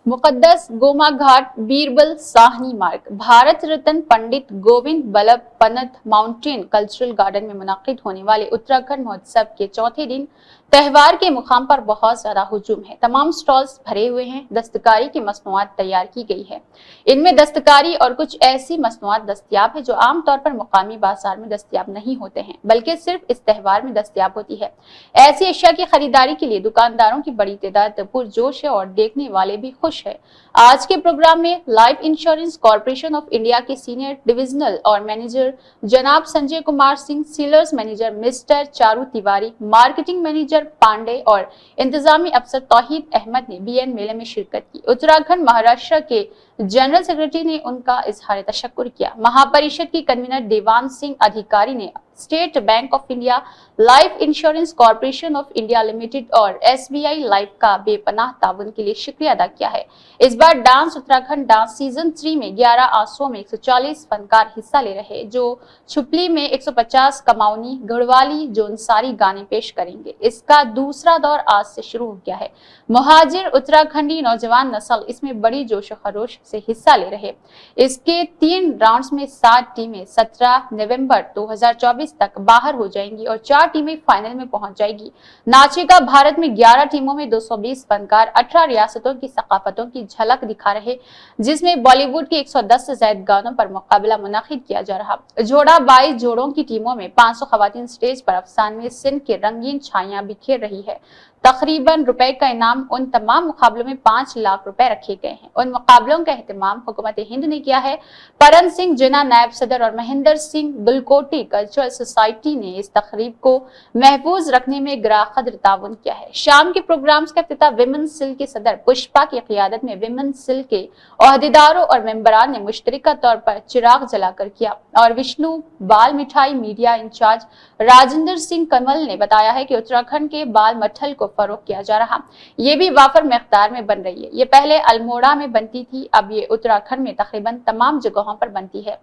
मुकद्दस गोमा घाट Birbal Sahni Marg Bharat Ratna Pandit Govind Ballabh Pant mountain cultural garden में मुनाकिद होने वाले उत्तराखंड महोत्सव के चौथे दिन त्योहार के मुकाम पर बहुत ज्यादा हुजूम है। तमाम स्टॉल्स भरे हुए हैं। दस्तकारी की मसनूआत तैयार की गई है। इनमें दस्तकारी और कुछ ऐसी मसनूआत दस्तयाब है जो आमतौर पर मुकामी बाजार में दस्तयाब नहीं होते हैं, बल्कि सिर्फ इस त्योहार में दस्तयाब होती है। ऐसी अशिया की खरीदारी के लिए दुकानदारों की बड़ी तादाद पुरजोश है और देखने वाले भी खुश है। आज के प्रोग्राम में Life Insurance Corporation of India के सीनियर डिविजनल और मैनेजर जनाब Sanjay Kumar Singh, sellers manager mister Charu Tiwari, marketing manager Pandey और इंतजामी अफसर तौहीद अहमद ने बीएन मेले में शिरकत की। उत्तराखंड महाराष्ट्र के जनरल सेक्रेटरी ने उनका इजहार तशक्कुर किया। महापरिषद की कन्वीनर देवान सिंह अधिकारी ने state bank of India, life Insurance Corporation of India limited और एसबीआई लाइफ का बेपनाह ताउन के लिए शुक्रिया अदा किया है। इस बार डांस उत्तराखंड डांस सीजन 3 में 11 आंसुओं में 140 फनकार हिस्सा ले रहे, जो छुपली में 150, कमाऊनी, गढ़वाली, जोनसारी गाने पेश करेंगे। इसका दूसरा दौर आज से शुरू हो गया है। मुहाजिर उत्तराखंडी नौजवान नस्ल इसमें बड़ी जोश खरोश से हिस्सा ले रहे। इसके 3 राउंड्स में 7 टीमें 17 नवंबर 2024 तक बाहर हो जाएंगी और 4 टीमें फाइनल में पहुंच जाएगी। नाचेगा भारत में 11 टीमों में 220 फनकार 18 रियासतों की सकाफतों की झलक दिखा रहे, जिसमें बॉलीवुड के 110 से ज्यादा गानों पर मुकाबला मुनाकिद किया जा रहा। जोड़ा 22 जोड़ों की टीमों में 500 खवातीन स्टेज पर अफसाने सिंध के रंगीन छाइयां बिखेर रही है। तकरीबन रुपए का इनाम उन तमाम मुकाबलों में 5 लाख रुपए रखे गए हैं। उन मुकाबलों का एहतमाम हुकूमत हिंद ने किया है। परन सिंह जिना नायब सदर और महेंद्र सिंह दुलकोटी कल्चरल सोसाइटी ने इस तकरीब को महफूज रखने में गिराकद्र ताउन किया है। शाम के प्रोग्राम्स का इफ्तिताह विमेन सेल के सदर पुष्पा की क़ियादत में विमेन सेल के ओहदेदारों और मेंबरान ने मुश्तरका तौर पर चिराग जलाकर किया और विष्णु बाल मिठाई मीडिया इंचार्ज राजेंद्र सिंह कमल ने बताया है कि उत्तराखंड के बाल मठल को फरोग किया जा रहा। ये भी वाफर मकदार में बन रही है। ये पहले अल्मोड़ा में बनती थी, अब ये उत्तराखंड में तकरीबन तमाम जगहों पर बनती है।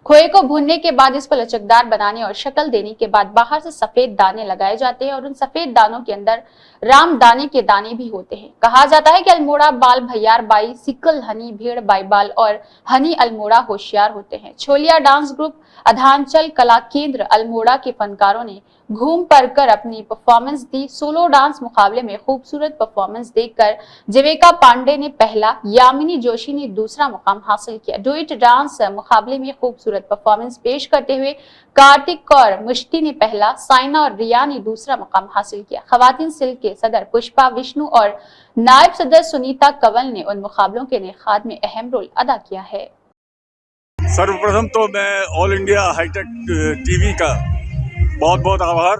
खोए को भूनने के बाद इस पर लचकदार बनाने और शक्ल देने के बाद बाहर से सफेद दाने लगाए जाते हैं और उन सफेद दानों के अंदर राम दाने के दाने भी होते हैं। कहा जाता है कि अल्मोड़ा बाल भैयार बाई, सिकल हनी भेड़ बाईबाल और हनी अल्मोड़ा होशियार होते हैं। छोलिया डांस ग्रुप, अधांचल कला केंद्र अल्मोड़ा के फनकारों ने घूम पर कर अपनी परफॉर्मेंस दी। सोलो डांस मुकाबले में खूबसूरत परफॉर्मेंस देकर जीविका पांडे ने पहला, यामिनी जोशी ने दूसरा मुकाम हासिल किया। डुएट डांस मुकाबले में खूबसूरत परफॉर्मेंस पेश करते हुए कार्तिक और मुश्ती ने पहला, साइना और रिया ने दूसरा मुकाम हासिल किया। खवातीन सेल के सदर पुष्पा विष्णु और नायब सदर सुनीता कंवल ने उन मुकाबलों के इनेकाद में अहम रोल अदा किया है। सर्वप्रथम तो मैं ऑल इंडिया हाईटेक टीवी का बहुत बहुत आभार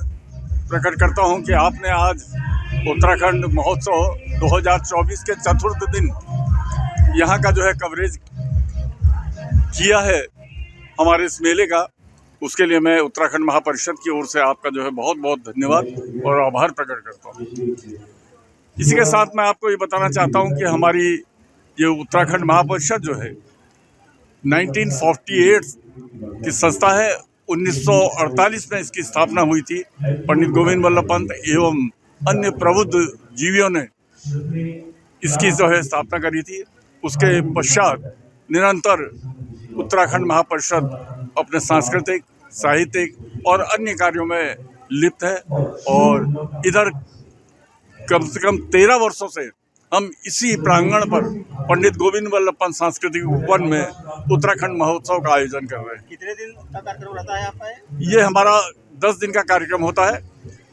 प्रकट करता हूं कि आपने आज उत्तराखंड महोत्सव 2024 के चतुर्थ दिन यहां का जो है कवरेज किया है हमारे इस मेले का। उसके लिए मैं उत्तराखंड महापरिषद की ओर से आपका जो है बहुत बहुत धन्यवाद और आभार प्रकट करता हूं। इसी के साथ मैं आपको ये बताना चाहता हूं कि हमारी ये उत्तराखंड महापरिषद जो है 1948 की संस्था है। 1948 में इसकी स्थापना हुई थी। पंडित गोविंद बल्लभ पंत एवं अन्य प्रबुद्ध जीवियों ने इसकी जो है स्थापना करी थी। उसके पश्चात निरंतर उत्तराखंड महापरिषद अपने सांस्कृतिक, साहित्यिक और अन्य कार्यों में लिप्त है और इधर कम से कम 13 वर्षों से हम इसी प्रांगण पर पंडित गोविंद बल्लभ पंत सांस्कृतिक वन में उत्तराखंड महोत्सव का आयोजन कर रहे हैं। कितने दिन का कार्यक्रम रहता है आपका? ये हमारा 10 दिन का कार्यक्रम होता है।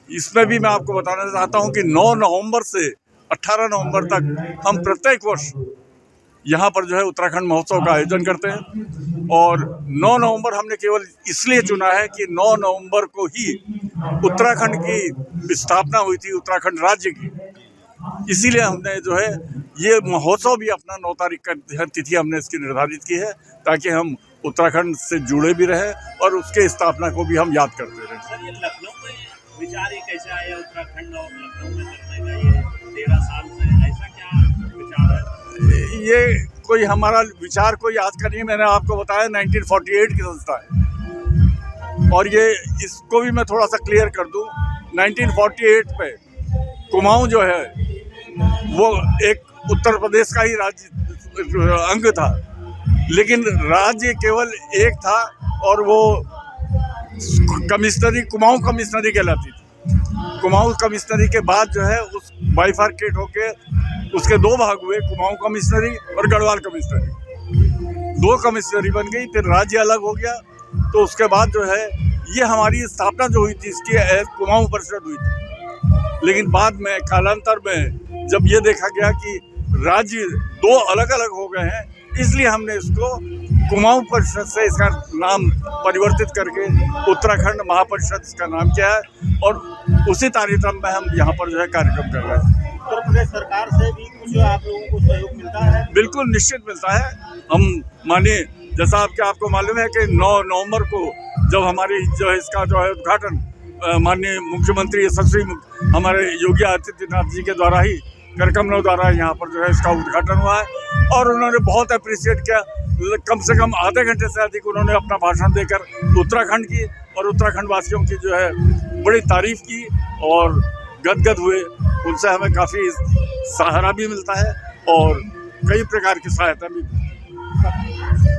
इसमें भी मैं आपको बताना चाहता हूं कि 9 नवंबर से 18 नवंबर तक हम प्रत्येक वर्ष यहाँ पर जो है उत्तराखंड महोत्सव का आयोजन करते हैं और 9 नवंबर हमने केवल इसलिए चुना है कि 9 नवंबर को ही उत्तराखंड की स्थापना हुई थी, उत्तराखंड राज्य की। इसीलिए हमने जो है ये महोत्सव भी अपना 9 तारीख का तिथि हमने इसकी निर्धारित की है ताकि हम उत्तराखंड से जुड़े भी रहें और उसके स्थापना को भी हम याद करते रहें। सर, ये लखनऊ में विचार ये कैसे आया उत्तराखंड और लखनऊ में करने का? ये 13 साल से ऐसा क्या विचार है? ये कोई हमारा विचार कोई आज का नहीं, मैंने आपको बताया 1948 की संस्था है और ये इसको भी मैं थोड़ा सा क्लियर कर दूं। 1948 पे कुमाऊं जो है वो एक उत्तर प्रदेश का ही राज्य अंग था, लेकिन राज्य केवल एक था और वो कमिश्नरी कुमाऊं कमिश्नरी कहलाती थी। कुमाऊं कमिश्नरी के बाद जो है उस बाइफार्केट होके उसके दो भाग हुए, कुमाऊं कमिश्नरी और गढ़वाल कमिश्नरी। दो कमिश्नरी बन गई, फिर राज्य अलग हो गया। तो उसके बाद जो है ये हमारी स्थापना जो हुई थी इसकी कुमाऊं परिषद हुई थी। लेकिन बाद में कालांतर में जब ये देखा गया कि राज्य दो अलग अलग हो गए हैं, इसलिए हमने इसको कुमाऊं परिषद से इसका नाम परिवर्तित करके उत्तराखंड महापरिषद इसका नाम किया है और उसी कार्यक्रम में हम यहाँ पर जो है कार्यक्रम कर रहे हैं। उत्तर प्रदेश सरकार से भी कुछ आप लोगों को सहयोग मिलता है? बिल्कुल निश्चित मिलता है। हम मानिए जैसा आपको मालूम है कि 9 नवंबर को जब हमारी जो है इसका जो है उद्घाटन माननीय मुख्यमंत्री यशस्वी हमारे योगी आदित्यनाथ जी के द्वारा ही कार्यक्रमों द्वारा यहाँ पर जो है इसका उद्घाटन हुआ है और उन्होंने बहुत अप्रिशिएट किया। कम से कम आधे घंटे से अधिक उन्होंने अपना भाषण देकर उत्तराखंड की और उत्तराखंड वासियों की जो है बड़ी तारीफ की और गदगद हुए। उनसे हमें काफ़ी सहारा भी मिलता है और कई प्रकार की सहायता भी मिलती है।